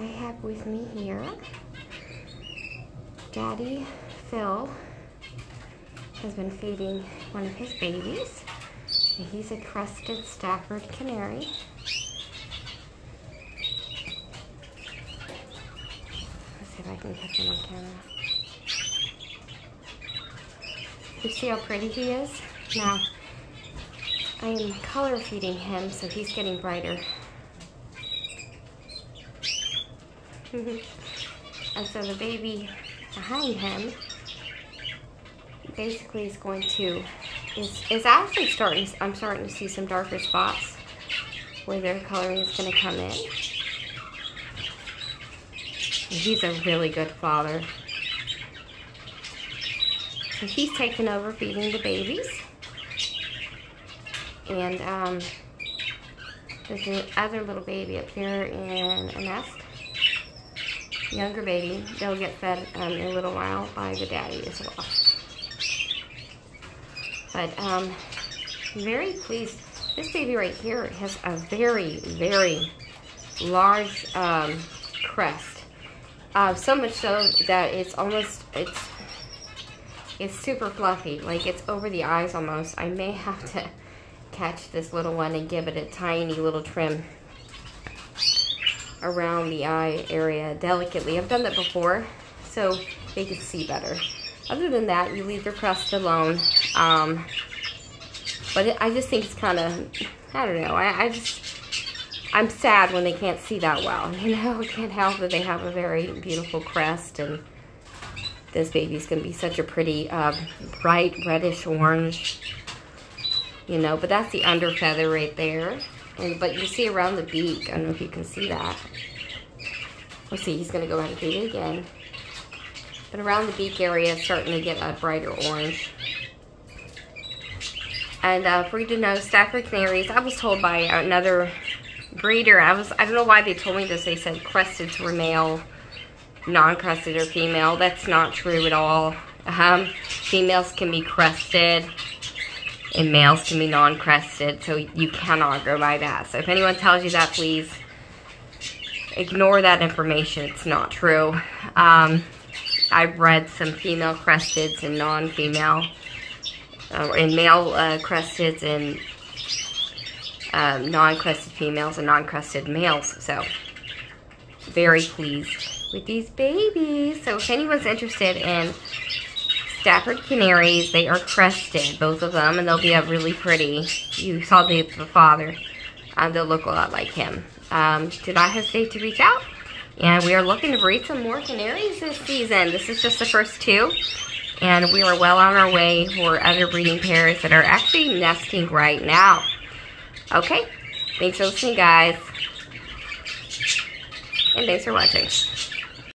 have with me here Daddy Phil has been feeding one of his babies. And he's a crested Stafford Canary. Let's see if I can catch him on camera. You see how pretty he is? Now, I am color feeding him, so he's getting brighter. And so the baby behind him basically is going to, is actually I'm starting to see some darker spots where their coloring is going to come in. And he's a really good father. So he's taken over feeding the babies. And there's another little baby up here in a nest. Younger baby. They'll get fed in a little while by the daddy as well. But very pleased. This baby right here has a very, very large crest. So much so that it's almost, it's super fluffy. Like it's over the eyes almost. I may have to catch this little one and give it a tiny little trim around the eye area delicately. I've done that before so they can see better. Other than that, you leave their crest alone. But I just think it's kind of, I don't know, I'm sad when they can't see that well. You know, I can't help that they have a very beautiful crest, and this baby's gonna be such a pretty bright reddish orange. You know, but that's the under feather right there. But you see around the beak, I don't know if you can see that. Let's see, he's gonna go ahead and feed it again. But around the beak area, it's starting to get a brighter orange. And for you to know, Stafford Canaries, I was told by another breeder, I don't know why they told me this, they said crested were male, non-crested or female. That's not true at all. Females can be crested and males can be non-crested, so you cannot go by that. So if anyone tells you that, please ignore that information. It's not true. I've read some female cresteds and non-female, and male cresteds and non-crested females and non-crested males. So very pleased with these babies. So if anyone's interested in Stafford Canaries, they are crested, both of them, and they'll be really pretty. You saw the father. They'll look a lot like him. Do not hesitate to reach out. And we are looking to breed some more canaries this season. This is just the first two. And we are well on our way for other breeding pairs that are actually nesting right now. Okay, thanks for listening, guys. And thanks for watching.